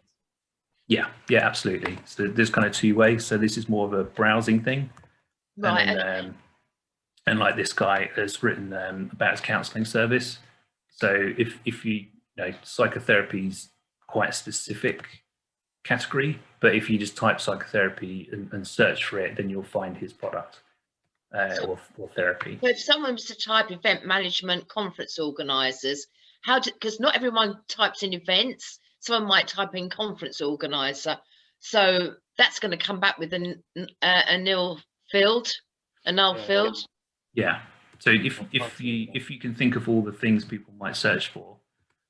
Yeah, absolutely. So there's kind of two ways. So this is more of a browsing thing, Right. and then, and like this guy has written about his counselling service. So if you know, psychotherapy's quite a specific category, but if you just type psychotherapy and search for it, then you'll find his product or therapy. So if someone was to type event management, conference organisers, because not everyone types in events, someone might type in conference organiser, so that's going to come back with a null field. Yeah. So if you can think of all the things people might search for,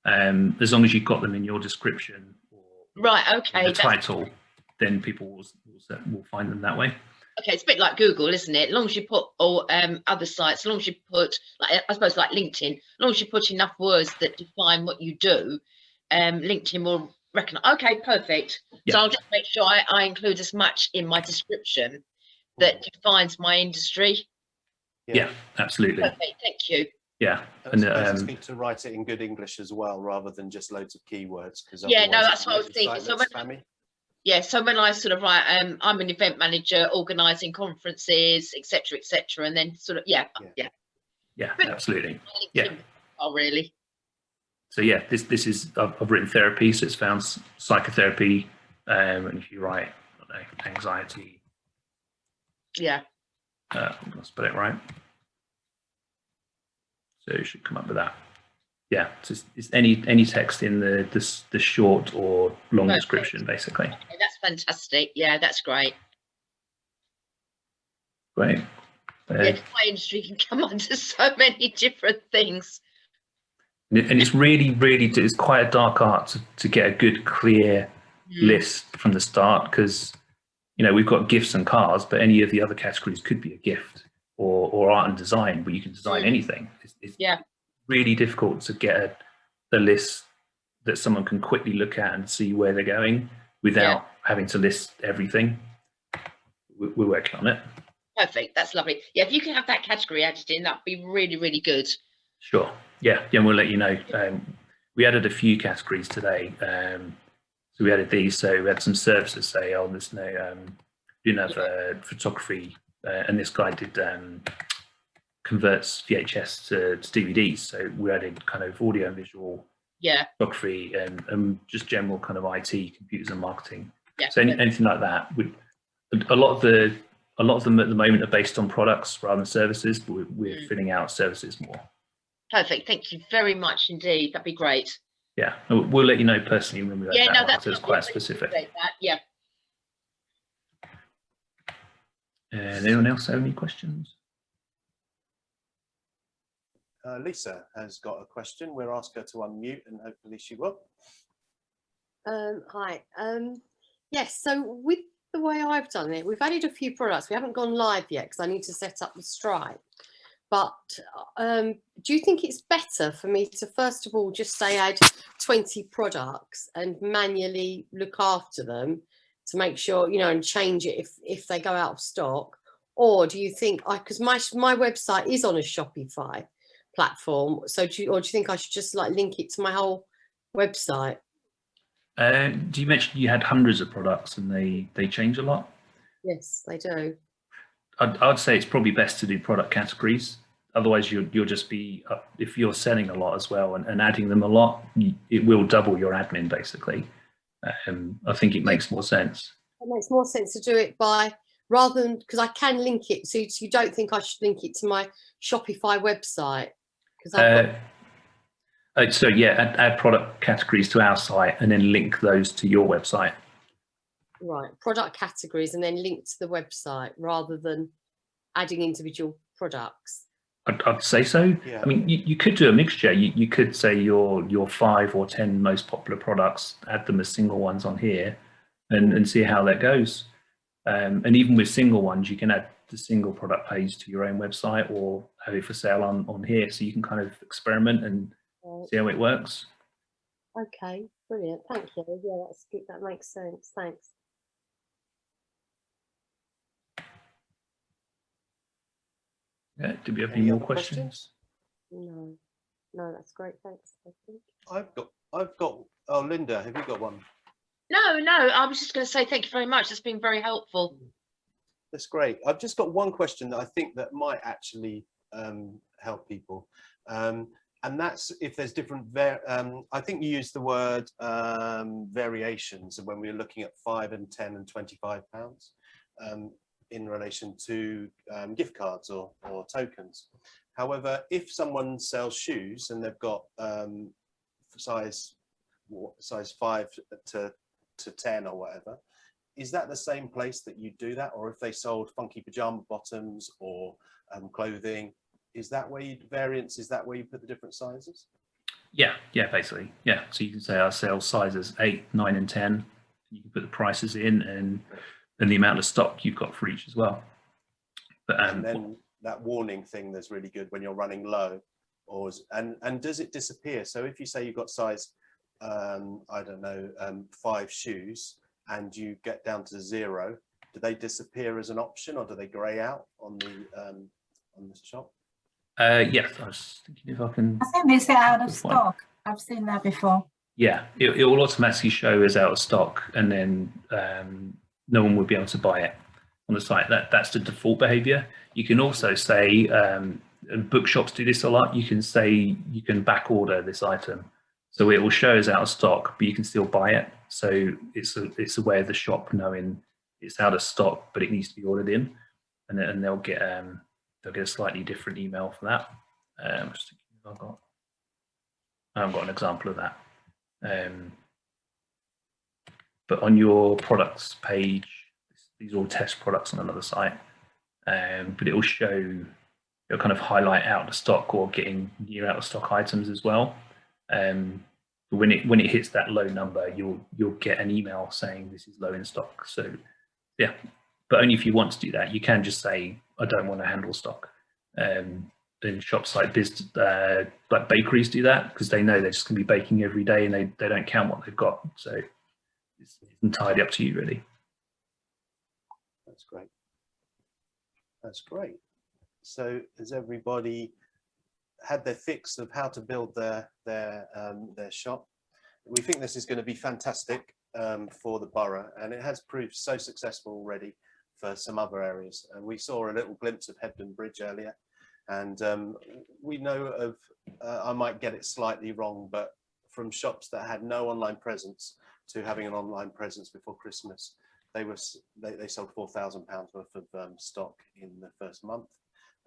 as long as you've got them in your description or the title, then people will find them that way. Okay, it's a bit like Google, isn't it? As long as you put, or other sites, as long as you put, like, I suppose like LinkedIn, as long as you put enough words that define what you do, LinkedIn will recognise. Okay, perfect. So I'll just make sure I include as much in my description that defines my industry. Yeah, absolutely. Perfect, thank you. Yeah, and it's good to write it in good English as well, rather than just loads of keywords. Because that's what I was thinking. So when I sort of write, I'm an event manager organising conferences, etc., and then sort of yeah, absolutely. Oh, really? So yeah, this is I've written therapy, so it's found psychotherapy, and if you write, I don't know, anxiety. Yeah. I'm gonna spell it right. So you should come up with that. Yeah, it's any text in the short or long description, basically. Okay, that's fantastic. Yeah, that's great. Great. Yeah, my industry can come under so many different things. And it's really, it's quite a dark art to get a good, clear list from the start, because, you know, we've got gifts and cars, but any of the other categories could be a gift, or art and design, where you can design anything. It's really difficult to get a list that someone can quickly look at and see where they're going without having to list everything. We're working on it. Perfect. That's lovely. Yeah, if you can have that category added in, that'd be really, really good. Sure. Yeah, and we'll let you know. We added a few categories today. So we added these. So we had some services, say, oh, there's no, didn't have photography, and this guy did converts VHS to DVDs. So we added kind of audio and visual, photography, and just general kind of IT, computers and marketing. Yeah. So anything like that. A lot of them at the moment are based on products rather than services, but we're filling out services more. Perfect. Thank you very much indeed. That'd be great. Yeah, we'll let you know personally when we that one, so it's quite specific. Yeah. Anyone else have any questions? Lisa has got a question. We'll ask her to unmute and hopefully she will. Hi. Yes, so with the way I've done it, we've added a few products. We haven't gone live yet because I need to set up the Stripe. But do you think it's better for me to, first of all, just say add 20 products and manually look after them to make sure, you know, and change it if they go out of stock? Or do you think, because my website is on a Shopify platform, so do you think I should just like link it to my whole website? Do you mention you had hundreds of products and they change a lot? Yes, they do. I'd say it's probably best to do product categories. Otherwise, you'll just be, if you're selling a lot as well and adding them a lot, it will double your admin basically. I think it makes more sense. It makes more sense to do it by, rather than, because I can link it. So you don't think I should link it to my Shopify website? So yeah, add product categories to our site and then link those to your website. Right, product categories and then link to the website rather than adding individual products. I'd say so. Yeah. I mean, you could do a mixture. You could say your 5 or 10 most popular products, add them as single ones on here, and see how that goes. And even with single ones, you can add the single product page to your own website or have it for sale on here, so you can kind of experiment and see how it works. Okay, brilliant. Thank you. Yeah, that's good. That makes sense. Thanks. Yeah. Do we have any more questions? No, that's great. Thanks. I think I've got. Oh, Linda, have you got one? No, I was just going to say thank you very much. That's been very helpful. That's great. I've just got one question that I think that might actually help people. And that's if there's different, I think you used the word variations when we were looking at £5 and £10 and £25 in relation to gift cards or tokens. However, if someone sells shoes and they've got size 5 to 10 or whatever, is that the same place that you do that? Or if they sold funky pajama bottoms or clothing, is that where you variants? Is that where you put the different sizes? Yeah, basically, yeah. So you can say I sell sizes 8, 9, and 10. You can put the prices in and the amount of stock you've got for each as well. But and then that warning thing that's really good when you're running low, and does it disappear? So if you say you've got size, I don't know, 5 shoes, and you get down to 0, do they disappear as an option, or do they grey out on the shop? Yes, I was thinking if I can. I think they say out of stock. I've seen that before. Yeah, it will automatically show as out of stock, and then no one would be able to buy it on the site. That's the default behavior. You can also say, and bookshops do this a lot, you can say you can back order this item. So it will show as out of stock, but you can still buy it. So it's a way of the shop knowing it's out of stock, but it needs to be ordered in, and they'll get a slightly different email for that. Just thinking if I haven't got an example of that. But on your products page, these are all test products on another site, but it will show, it'll kind of highlight out of stock or getting near out of stock items as well. But when it hits that low number, you'll get an email saying this is low in stock. So yeah, but only if you want to do that. You can just say I don't want to handle stock. In shops like like bakeries do that because they know they're just going to be baking every day and they don't count what they've got. So it's entirely up to you, really. That's great. That's great. So has everybody had their fix of how to build their shop? We think this is going to be fantastic for the borough, and it has proved so successful already for some other areas. And we saw a little glimpse of Hebden Bridge earlier, and we know of, I might get it slightly wrong, but from shops that had no online presence to having an online presence before Christmas, they sold £4,000 worth of stock in the first month,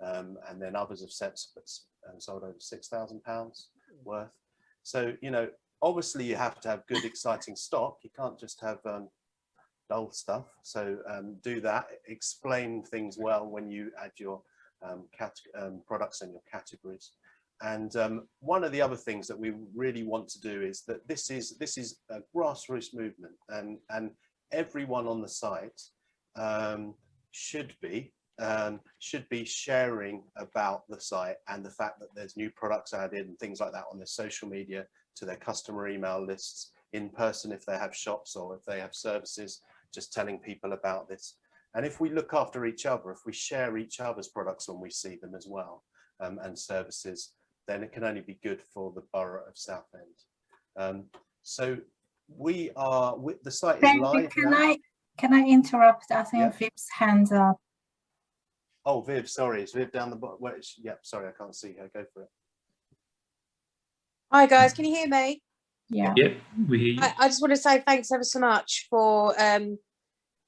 and then others have sold over £6,000 worth. So, you know, obviously you have to have good, exciting stock. You can't just have dull stuff. So do that. Explain things well when you add your products and your categories. And one of the other things that we really want to do is that this is a grassroots movement, and everyone on the site should be sharing about the site and the fact that there's new products added and things like that on their social media, to their customer email lists, in person if they have shops or if they have services, just telling people about this. And if we look after each other, if we share each other's products when we see them as well, and services, then it can only be good for the borough of Southend. So we are, the site is live now. Can I interrupt? I think Viv's hands up. Oh, Viv, sorry, is Viv down the bottom? Yep, sorry, I can't see her. Go for it. Hi guys, can you hear me? Yeah. Yep, we hear you. I just want to say thanks ever so much for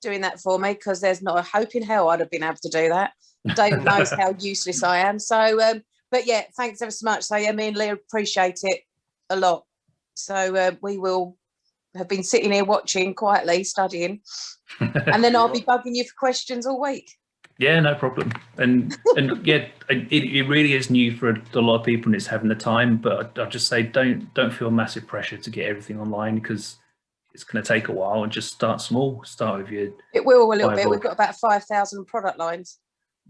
doing that for me, because there's not a hope in hell I'd have been able to do that. David knows how useless I am. So, but yeah, thanks ever so much. So yeah, me and Leah appreciate it a lot. So we will have been sitting here watching quietly, studying, and then I'll be bugging you for questions all week. Yeah, no problem. And yeah, it really is new for a lot of people, and it's having the time. But I'll just say, don't feel massive pressure to get everything online, because it's going to take a while, and just start small. Start with your. It will a little bit. Bible. We've got about 5,000 product lines.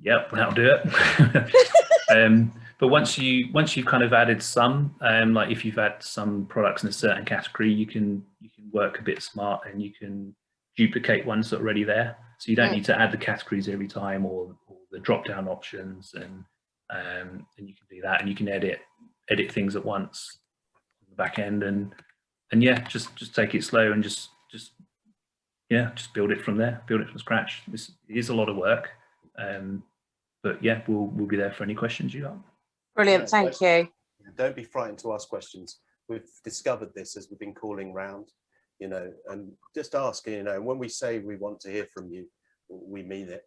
Yep, that'll do it. But once you've kind of added some, like if you've had some products in a certain category, you can work a bit smart, and you can duplicate ones that are already there. So you don't need to add the categories every time, or the drop down options, and you can do that, and you can edit things at once on the back end, and yeah, just take it slow, and just build it from there, build it from scratch. This is a lot of work, but yeah, we'll be there for any questions you got. Brilliant, thank you. Don't be frightened to ask questions. We've discovered this as we've been calling round, and just ask, and when we say we want to hear from you, we mean it.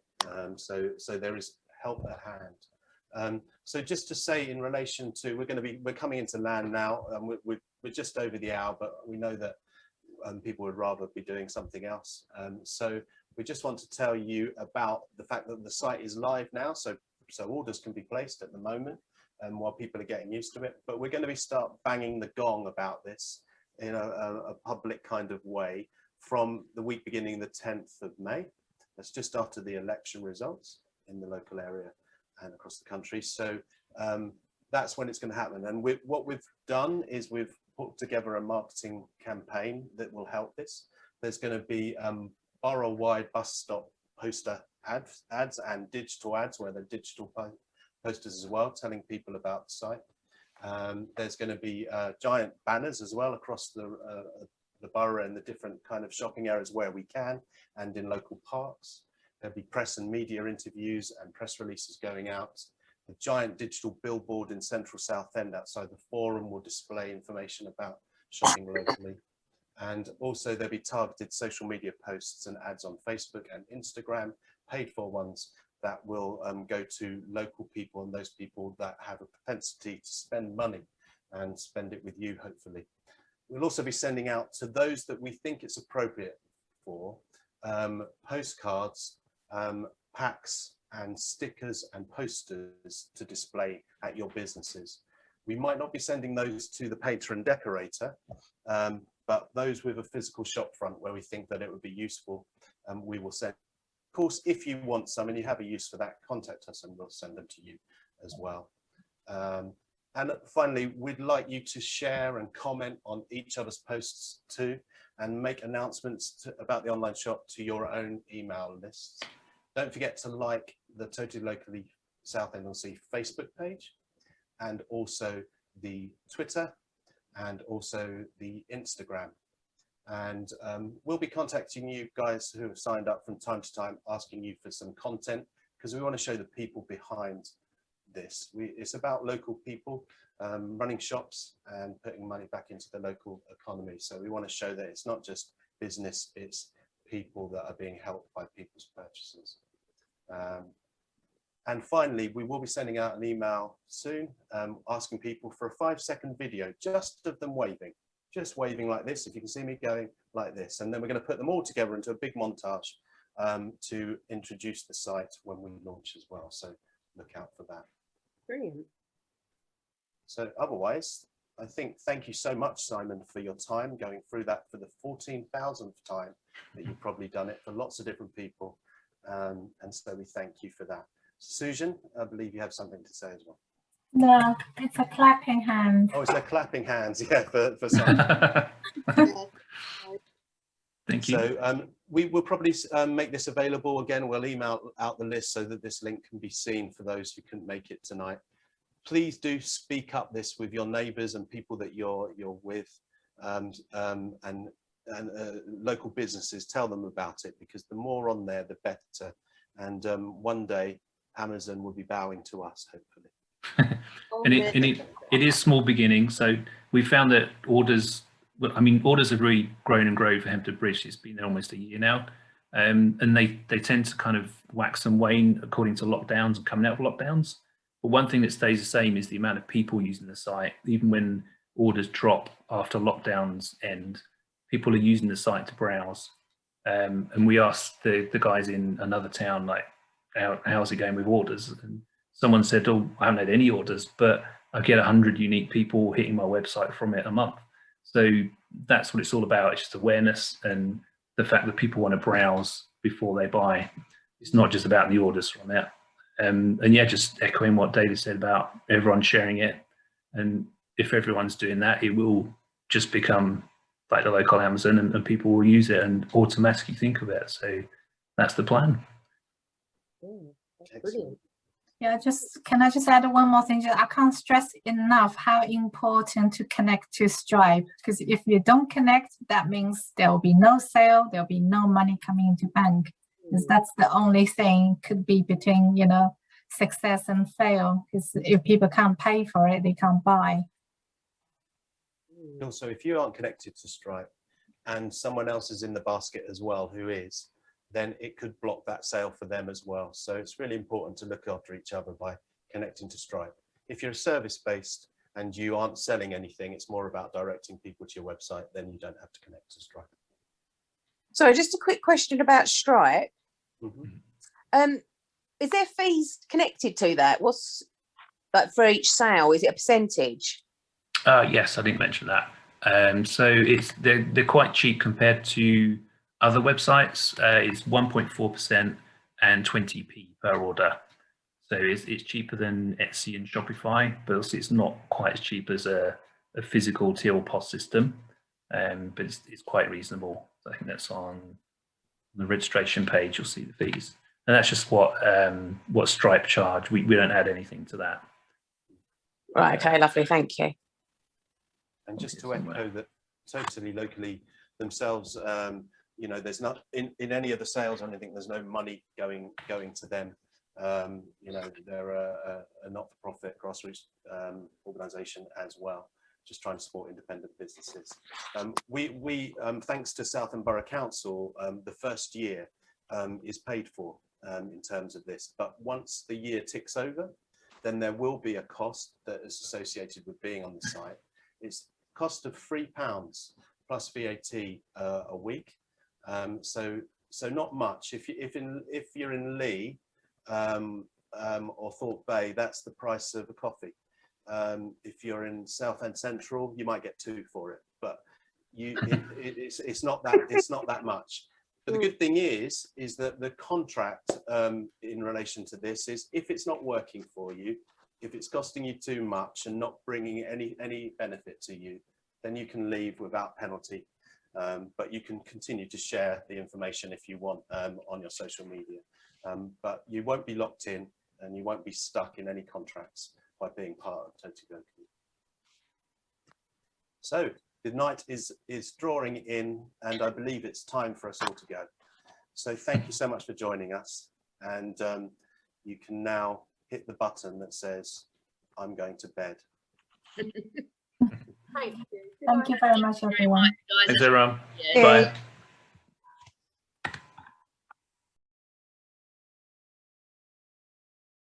So there is help at hand. So just to say, in relation to, we're coming into land now, and we're just over the hour, but we know that people would rather be doing something else. So we just want to tell you about the fact that the site is live now, so orders can be placed at the moment, and while people are getting used to it. But we're going to start banging the gong about this in a public kind of way from the week beginning the 10th of May. That's just after the election results in the local area and across the country. So that's when it's going to happen. And what we've done is we've put together a marketing campaign that will help this. There's going to be borough-wide bus stop poster ads and digital ads, where they're digital posters as well, telling people about the site. There's going to be giant banners as well across the borough and the different kind of shopping areas where we can, and in local parks. There'll be press and media interviews and press releases going out. The giant digital billboard in central Southend outside the forum will display information about shopping locally. And also there'll be targeted social media posts and ads on Facebook and Instagram, paid for ones, that will go to local people and those people that have a propensity to spend money and spend it with you, hopefully. We'll also be sending out to those that we think it's appropriate for postcards, packs and stickers and posters to display at your businesses. We might not be sending those to the painter and decorator, but those with a physical shop front where we think that it would be useful, we will send. Of course, if you want some and you have a use for that, contact us and we'll send them to you as well. And finally, we'd like you to share and comment on each other's posts too, and make announcements about the online shop to your own email lists. Don't forget to like the Totally Locally Southend-on-Sea Facebook page, and also the Twitter, and also the Instagram. And we'll be contacting you guys who have signed up from time to time, asking you for some content, because we want to show the people behind this. It's about local people running shops and putting money back into the local economy. So we want to show that it's not just business, it's people that are being helped by people's purchases. And finally, we will be sending out an email soon asking people for a 5-second video just of them waving. Just waving like this, if you can see me going like this. And then we're going to put them all together into a big montage to introduce the site when we launch as well. So look out for that. Brilliant. So otherwise, I think, thank you so much, Simon, for your time going through that for the 14,000th time that you've probably done it for lots of different people. And so we thank you for that. Susan, I believe you have something to say as well. No, it's a clapping hand. Oh, it's a clapping hands, yeah, for Simon. Thank you. So we will probably make this available again. We'll email out the list so that this link can be seen for those who couldn't make it tonight. Please do speak up this with your neighbours and people that you're with, and local businesses. Tell them about it, because the more on there, the better. And one day, Amazon will be bowing to us, hopefully. And it is small beginnings. So we found that orders have really grown and grown for Hempstead Bridge. It's been almost a year now, and they tend to kind of wax and wane according to lockdowns and coming out of lockdowns. But one thing that stays the same is the amount of people using the site. Even when orders drop after lockdowns end, people are using the site to browse. And we asked the guys in another town, like, how's it going with orders? And someone said, oh, I haven't had any orders, but I get 100 unique people hitting my website from it a month. So that's what it's all about. It's just awareness and the fact that people want to browse before they buy. It's not just about the orders from it. And yeah, just echoing what David said about everyone sharing it. And if everyone's doing that, it will just become like the local Amazon, and people will use it and automatically think of it. So that's the plan. Brilliant. Yeah, can I just add one more thing? I can't stress enough how important to connect to Stripe, because if you don't connect, that means there will be no sale, there'll be no money coming into bank, because that's the only thing could be between, you know, success and fail, because if people can't pay for it, they can't buy. Also, if you aren't connected to Stripe and someone else is in the basket as well who is, then it could block that sale for them as well. So it's really important to look after each other by connecting to Stripe. If you're service-based and you aren't selling anything, it's more about directing people to your website, then you don't have to connect to Stripe. So just a quick question about Stripe. Is there fees connected to that? What's like for each sale? Is it a percentage? Yes, I didn't mention that. So they're quite cheap compared to other websites. It's 1.4% and 20p per order. So it's cheaper than Etsy and Shopify, but also it's not quite as cheap as a physical till POS system. But it's quite reasonable. I think that's on the registration page. You'll see the fees, and that's just what Stripe charge. We don't add anything to that. Right. Okay. Lovely. Thank you. And just to echo that, Totally Locally themselves, you know, there's not in any of the sales or anything, there's no money going to them. You know, they're a not-for-profit grassroots organisation as well, just trying to support independent businesses. We thanks to Southend Borough Council, the first year is paid for in terms of this, but once the year ticks over, then there will be a cost that is associated with being on the site. It's cost of £3 plus VAT a week. So not much. If you're in Leigh or Thorpe Bay, that's the price of a coffee. If you're in Southend Central, you might get 2 for it, but it's not that much. But the good thing is that the contract in relation to this is, if it's not working for you, if it's costing you too much and not bringing any benefit to you, then you can leave without penalty. But you can continue to share the information if you want on your social media. But you won't be locked in and you won't be stuck in any contracts by being part of Totally Locally. So the night is drawing in, and I believe it's time for us all to go. So thank you so much for joining us, and you can now hit the button that says, "I'm going to bed." Thank you. Thank you very much, everyone. Thanks, everyone. Yeah. Bye.